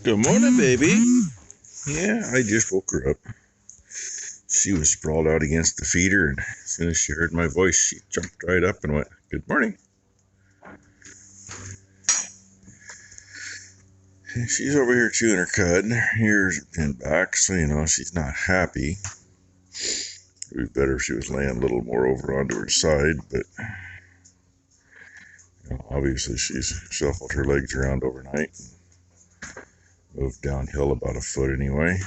Good morning, baby. Yeah, I just woke her up. She was sprawled out against the feeder, and as soon as she heard my voice, she jumped right up and went, "Good morning." She's over here chewing her cud, and her ears are pinned back, so she's not happy. It would be better if she was laying a little more over onto her side, but obviously she's shuffled her legs around overnight and moved downhill about a foot anyway.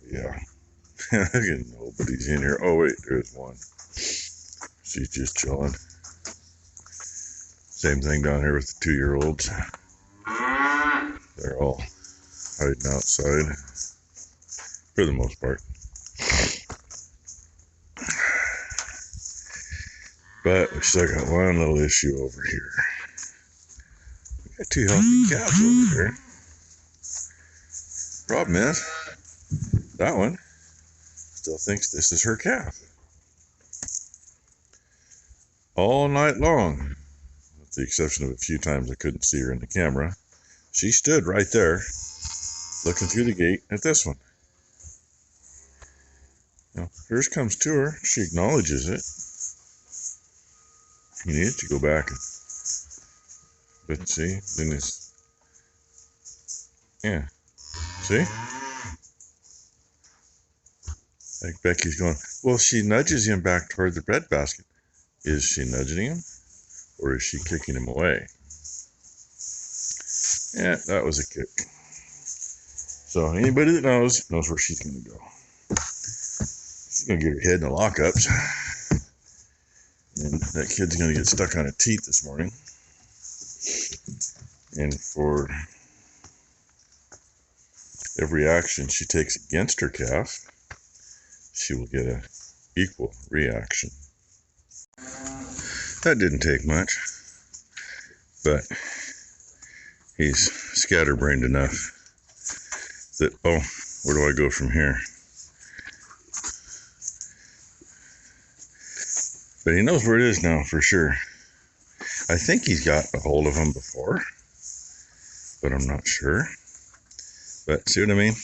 Yeah. Nobody's in here. Oh, wait, there's one. She's just chilling. Same thing down here with the 2-year-olds. They're all hiding outside for the most part. But we still got one little issue over here. We got 2 healthy calves over here. Problem is, that one still thinks this is her calf. All night long, with the exception of a few times I couldn't see her in the camera, she stood right there looking through the gate at this one. Hers comes to her. She acknowledges it. You need to go back. But see, then it's... Yeah. See? Like Becky's going, well, she nudges him back toward the breadbasket. Is she nudging him? Or is she kicking him away? Yeah, that was a kick. So anybody that knows where she's going to go. She's going to get her head in the lockups. And that kid's going to get stuck on a teat this morning. And for every action she takes against her calf, she will get an equal reaction. That didn't take much, but he's scatterbrained enough that, oh, where do I go from here? But he knows where it is now for sure. I think he's got a hold of him before, but I'm not sure. But see what I mean?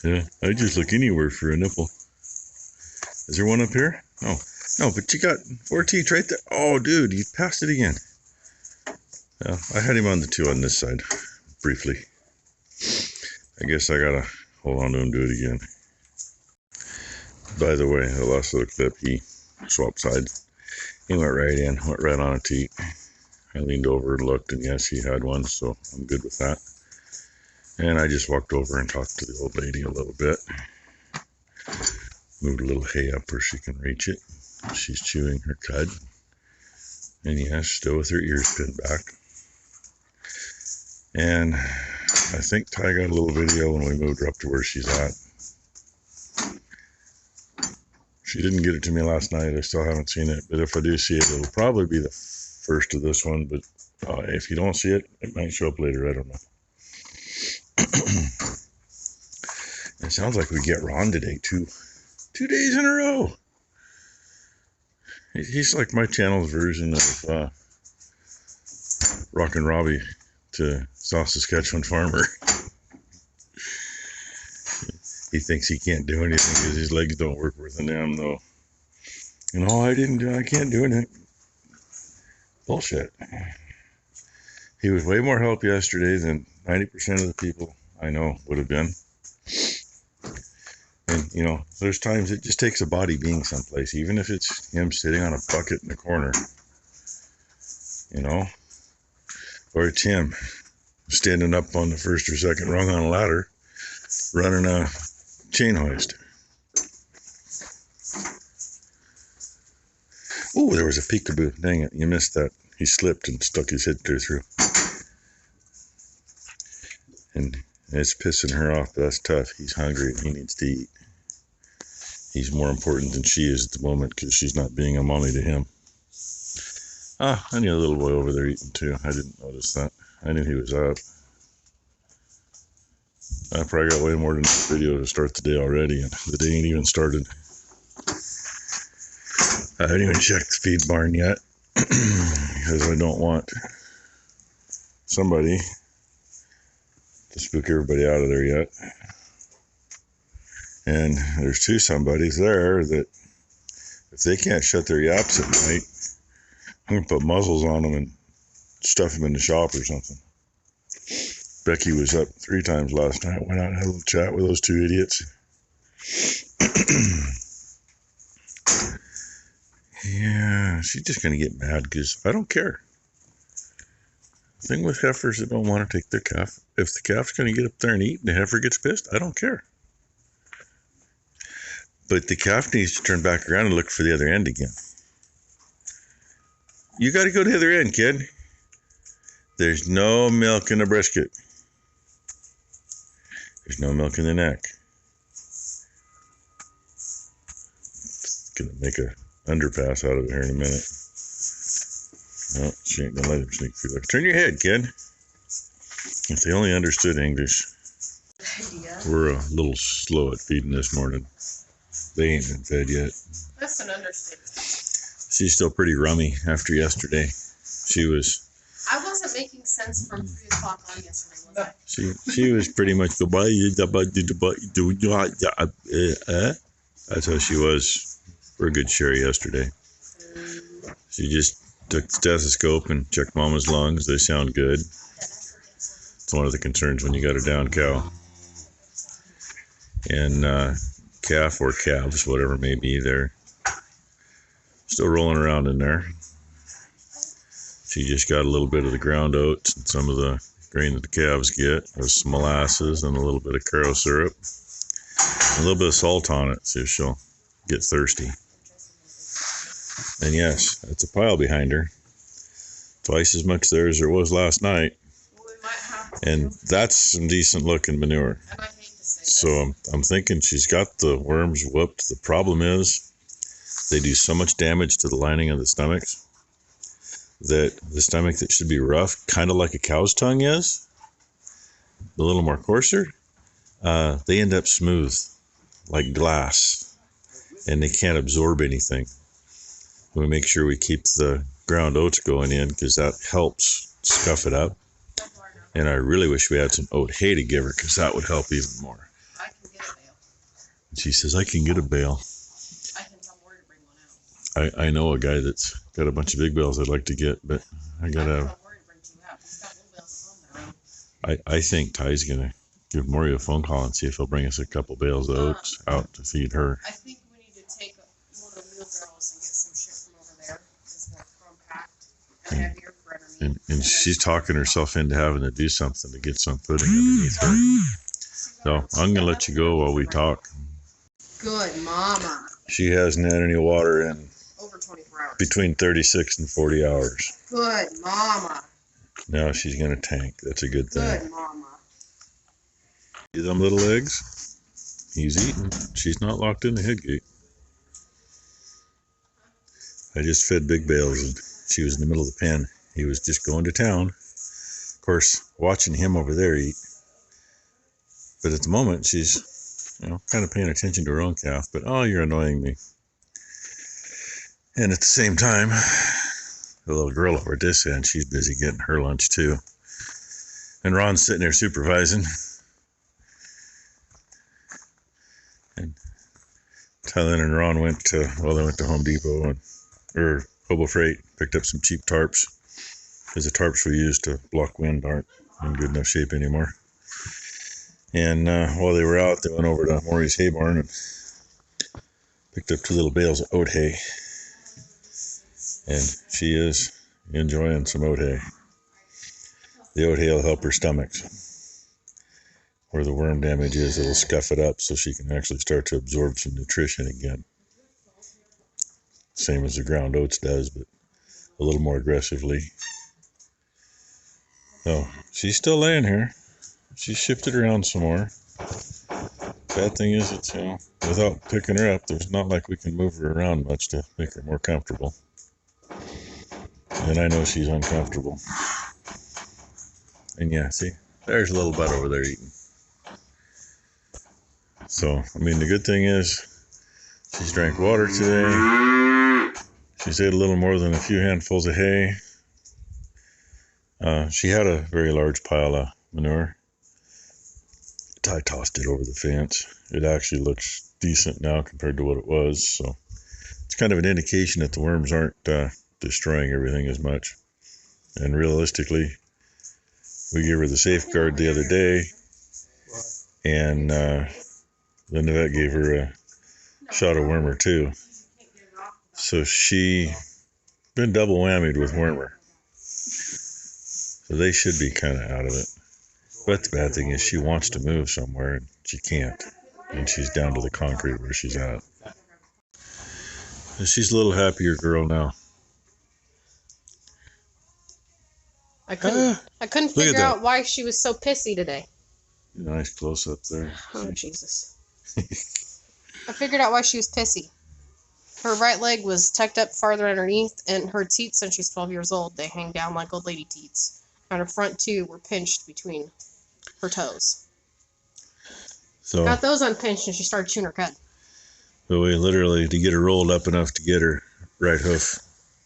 Yeah, I just look anywhere for a nipple. Is there one up here? No, but you got 4 teeth right there. Oh, dude, you passed it again. Yeah, I had him on the 2 on this side, briefly. I guess I gotta hold on to him and do it again. By the way, the last little clip, he swapped sides. He went right in, went right on a teat. I leaned over and looked, and yes, he had one, so I'm good with that. And I just walked over and talked to the old lady a little bit. Moved a little hay up where she can reach it. She's chewing her cud. And yes, still with her ears pinned back. And I think Ty got a little video when we moved her up to where she's at. She didn't get it to me last night. I still haven't seen it. But if I do see it, it'll probably be the first of this one. But if you don't see it, it might show up later. I don't know. It sounds like we get Ron today, too. 2 days in a row. He's like my channel's version of Rockin' Robbie to South Saskatchewan Farmer. He thinks he can't do anything because his legs don't work worth a damn, though. I can't do anything. Bullshit. He was way more help yesterday than 90% of the people I know would have been. And, there's times it just takes a body being someplace, even if it's him sitting on a bucket in the corner, or it's him standing up on the first or second rung on a ladder, running a chain hoist. Oh, there was a peekaboo. Dang it, you missed that. He slipped and stuck his head clear through. And it's pissing her off, but that's tough. He's hungry and he needs to eat. He's more important than she is at the moment because she's not being a mommy to him. I knew a little boy over there eating too. I didn't notice that. I knew he was up. I probably got way more than this video to start the day already, and the day ain't even started. I haven't even checked the feed barn yet. because I don't want somebody to spook everybody out of there yet. And there's two somebodies there that if they can't shut their yaps at night, I'm going to put muzzles on them and stuff them in the shop or something. Becky was up 3 times last night. Went out and had a little chat with those two idiots. Yeah, she's just going to get mad because I don't care. The thing with heifers that don't want to take their calf, if the calf's going to get up there and eat and the heifer gets pissed, I don't care. But the calf needs to turn back around and look for the other end again. You got to go to the other end, kid. There's no milk in the brisket. There's no milk in the neck. Gonna make a underpass out of it here in a minute. No, she ain't gonna let him sneak through there. Turn your head, kid. If they only understood English. We're a little slow at feeding this morning. They ain't been fed yet. That's an understatement. She's still pretty rummy after yesterday. I wasn't making sense from 3 o'clock on yesterday, was I? She was pretty much that's how she was for a good share yesterday. She just took the stethoscope and checked Mama's lungs. They sound good. It's one of the concerns when you got a down cow. And calf or calves, whatever it may be, they're still rolling around in there. She just got a little bit of the ground oats and some of the grain that the calves get. There's some molasses and a little bit of Caro syrup. A little bit of salt on it, so she'll get thirsty. And yes, that's a pile behind her. Twice as much there as there was last night. We might have to. And that's some decent looking manure. And I hate to say So I'm thinking she's got the worms whooped. The problem is they do so much damage to the lining of the stomachs that the stomach that should be rough, kind of like a cow's tongue is, a little more coarser, they end up smooth like glass and they can't absorb anything. We make sure we keep the ground oats going in because that helps scuff it up. And I really wish we had some oat hay to give her because that would help even more. I can get a bale. She says, I can get a bale. I can tell Maury to bring one out. I know a guy that's got a bunch of big bales I'd like to get, but I gotta. I can tell Maury to bring 2 out. He's got little bales at home that are I think Ty's gonna give Maury a phone call and see if he'll bring us a couple bales of oats out to feed her. I think we need to take one of the wheelbarrows and get some shit from over there. It's more compact and heavier for underneath. And she's talking herself into having to do something to get some footing underneath her. So I'm gonna let you go while we talk. Good mama. She hasn't had any water in Over 24 hours. between 36 and 40 hours. Good mama. Now she's gonna tank. That's a good thing. Good mama. See them little eggs? He's eating. She's not locked in the head gate. I just fed big bales and she was in the middle of the pen. He was just going to town. Of course, watching him over there eat. But at the moment, she's, kind of paying attention to her own calf. But, oh, you're annoying me. And at the same time, the little girl over at this end, she's busy getting her lunch too. And Ron's sitting there supervising. And Tylen and Ron went to Home Depot or Hobo Freight, picked up some cheap tarps. Because the tarps we use to block wind aren't in good enough shape anymore. And while they were out, they went over to Maury's hay barn and picked up 2 little bales of oat hay. And she is enjoying some oat hay. The oat hay will help her stomachs. Where the worm damage is, it'll scuff it up so she can actually start to absorb some nutrition again. Same as the ground oats does, but a little more aggressively. Oh, she's still laying here. She's shifted around some more. Bad thing is, it's, without picking her up, there's not like we can move her around much to make her more comfortable. And I know she's uncomfortable. And yeah, see, there's a little butt over there eating. So, the good thing is, she's drank water today. She's ate a little more than a few handfuls of hay. She had a very large pile of manure. I tossed it over the fence. It actually looks decent now compared to what it was, so it's kind of an indication that the worms aren't destroying everything as much. And realistically, we gave her the safeguard the other day, and then the vet gave her a shot of wormer too. So she been double whammied with wormer. So they should be kind of out of it. But the bad thing is she wants to move somewhere and she can't. And she's down to the concrete where she's at. She's a little happier girl now. I couldn't figure out why she was so pissy today. Nice close up there. Oh, Jesus. I figured out why she was pissy. Her right leg was tucked up farther underneath, and her teats, since she's 12 years old, they hang down like old lady teats. And her front two were pinched between her toes. So got those unpinched, and she started chewing her cud. So we literally, to get her rolled up enough to get her right hoof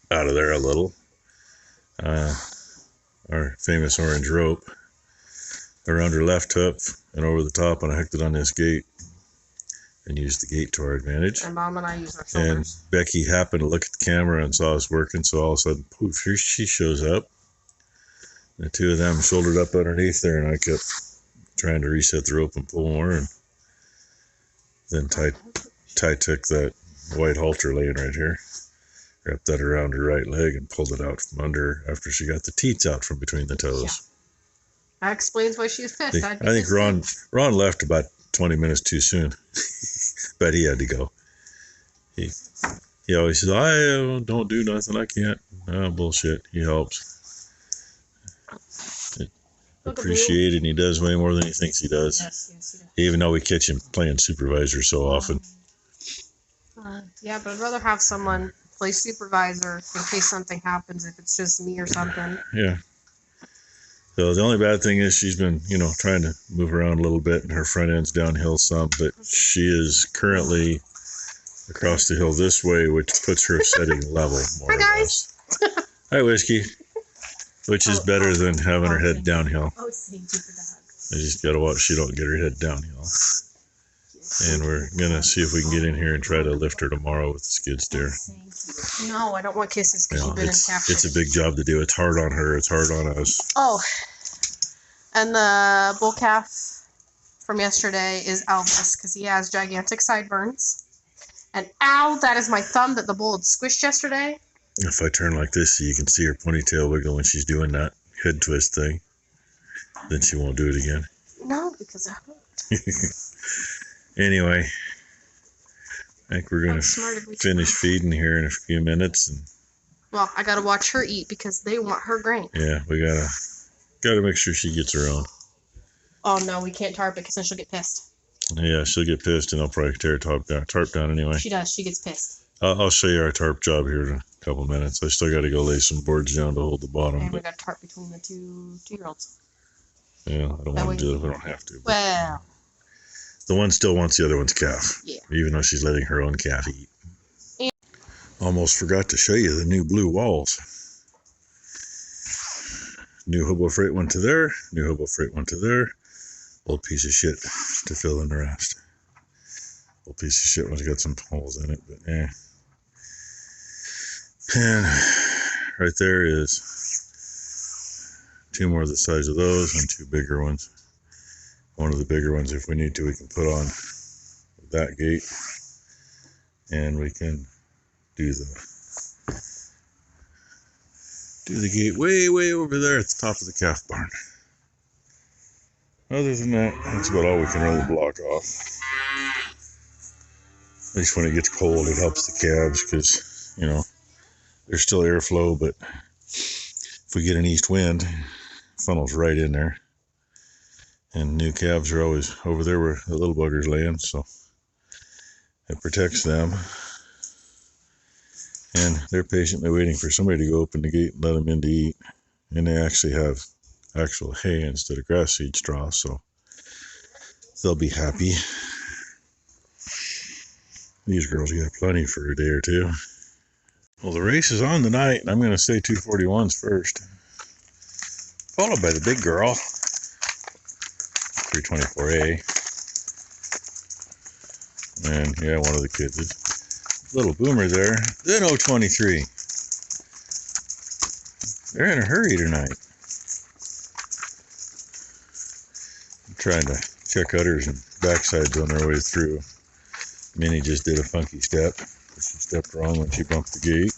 out of there a little, our famous orange rope around her left hoof and over the top, and I hooked it on this gate and used the gate to our advantage. And Mom and I used our shoulders. And Becky happened to look at the camera and saw us working, so all of a sudden, poof, here she shows up. The two of them shouldered up underneath there, and I kept trying to reset the rope and pull more, and then Ty took that white halter laying right here, wrapped that around her right leg and pulled it out from under after she got the teats out from between the toes. Yeah. That explains why she was pissed. I think Ron left about 20 minutes too soon, but he had to go. He always says, I don't do nothing, I can't. Oh, bullshit, he helps. Appreciate it, and he does way more than he thinks he does. Yes, he does. Even though we catch him playing supervisor so often. Yeah, but I'd rather have someone play supervisor in case something happens if it's just me or something. Yeah. So the only bad thing is she's been, trying to move around a little bit, and her front end's downhill some, but she is currently across the hill this way, which puts her setting level more or less. Hi, Whiskey. Which is better than having her head downhill. Oh, thank you for the hug. I just gotta watch she don't get her head downhill. And we're gonna see if we can get in here and try to lift her tomorrow with the skid steer. No, I don't want kisses because you've been in captivity. It's a big job to do. It's hard on her. It's hard on us. Oh, and the bull calf from yesterday is Elvis because he has gigantic sideburns. And ow, that is my thumb that the bull had squished yesterday. If I turn like this so you can see her ponytail wiggle when she's doing that head twist thing, then she won't do it again. No, because I hurt. Anyway, I think we're going to finish feeding here in a few minutes. And well, I got to watch her eat because they want her grain. Yeah, we gotta make sure she gets her own. Oh, no, we can't tarp it because then she'll get pissed. Yeah, she'll get pissed and I'll probably tear tarp down anyway. She does. She gets pissed. I'll show you our tarp job here in a couple minutes. I still got to go lay some boards down to hold the bottom. And we got a tarp between the two-year-olds. Yeah, I don't want to do it if I don't have to. Well. The one still wants the other one's calf. Yeah. Even though she's letting her own calf eat. Yeah. Almost forgot to show you the new blue walls. New Hobo Freight one to there. New Hobo Freight one to there. Old piece of shit to fill in the rest. Old piece of shit one's got some holes in it, but eh. And right there is two more the size of those and two bigger ones. One of the bigger ones, if we need to, we can put on that gate, and we can do the gate way over there at the top of the calf barn. Other than that, that's about all we can really block off. At least when it gets cold, it helps the calves because, there's still airflow, but if we get an east wind, it funnels right in there. And new calves are always over there where the little bugger's laying, so it protects them. And they're patiently waiting for somebody to go open the gate and let them in to eat. And they actually have actual hay instead of grass seed straw, so they'll be happy. These girls get plenty for a day or two. Well, the race is on tonight, and I'm going to say 241's first. Followed by the big girl, 324A. And yeah, one of the kids is little boomer there. Then 023. They're in a hurry tonight. I'm trying to check udders and backsides on their way through. Minnie just did a funky step. She stepped wrong when she bumped the gate.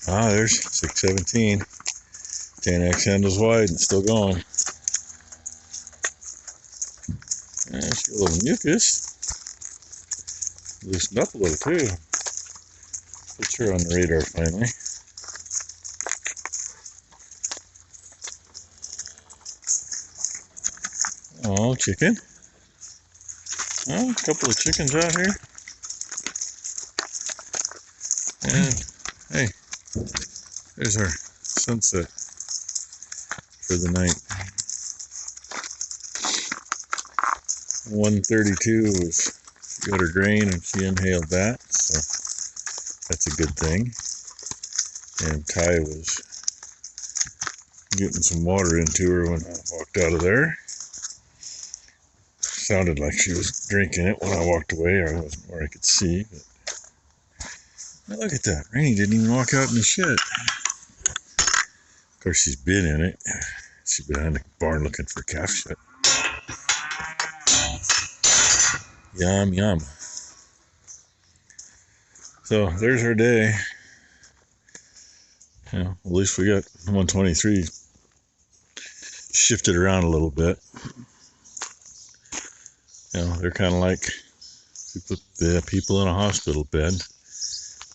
Ah, there's 617. 10X handles wide and still going. Yeah, she's got a little mucus. Loosened up a little too. Put her on the radar finally. Oh, chicken. Oh, a couple of chickens out here. And hey, there's our sunset for the night. 132 was got her grain and she inhaled that, so that's a good thing. And Ty was getting some water into her when I walked out of there. Sounded like she was drinking it when I walked away, or I wasn't where I could see. But now look at that. Rainy didn't even walk out in the shit. Of course, she's been in it. She's behind the barn looking for calf shit. Yum, yum. So there's our day. You know, at least we got 123 shifted around a little bit. You know, they're kind of like you put the people in a hospital bed.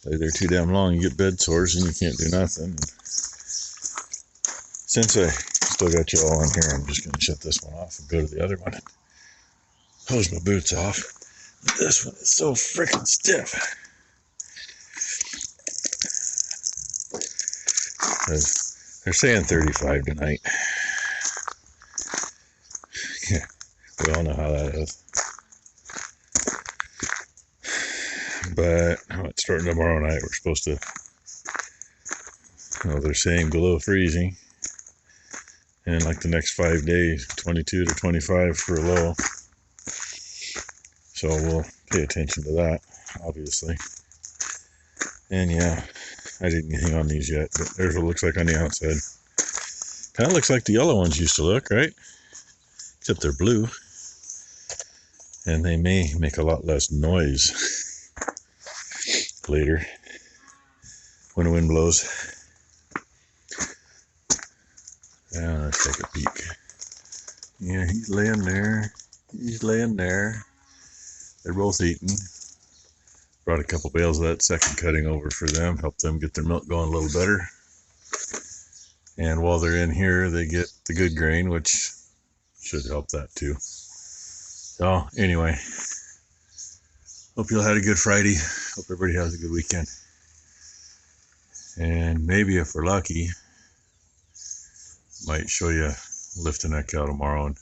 Lay there too damn long, you get bed sores and you can't do nothing. Since I still got you all on here, I'm just going to shut this one off and go to the other one and hose my boots off. This one is so freaking stiff. They're saying 35 tonight. Yeah, we all know how that is. But it's starting tomorrow night. We're supposed to, well, they're saying below freezing. And like the next 5 days, 22 to 25 for a low. So we'll pay attention to that, obviously. And yeah, I didn't get anything on these yet, but there's what it looks like on the outside. Kind of looks like the yellow ones used to look, right? Except they're blue. And they may make a lot less noise later when the wind blows. Yeah, let's take a peek. Yeah, he's laying there. He's laying there. They're both eating. Brought a couple bales of that second cutting over for them. Help them get their milk going a little better. And while they're in here, they get the good grain, which should help that too. So anyway, hope you all had a good Friday. Hope everybody has a good weekend. And maybe if we're lucky, might show you lifting that cow tomorrow. And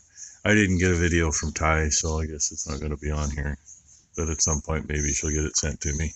I didn't get a video from Ty, so I guess it's not going to be on here. But at some point, maybe she'll get it sent to me.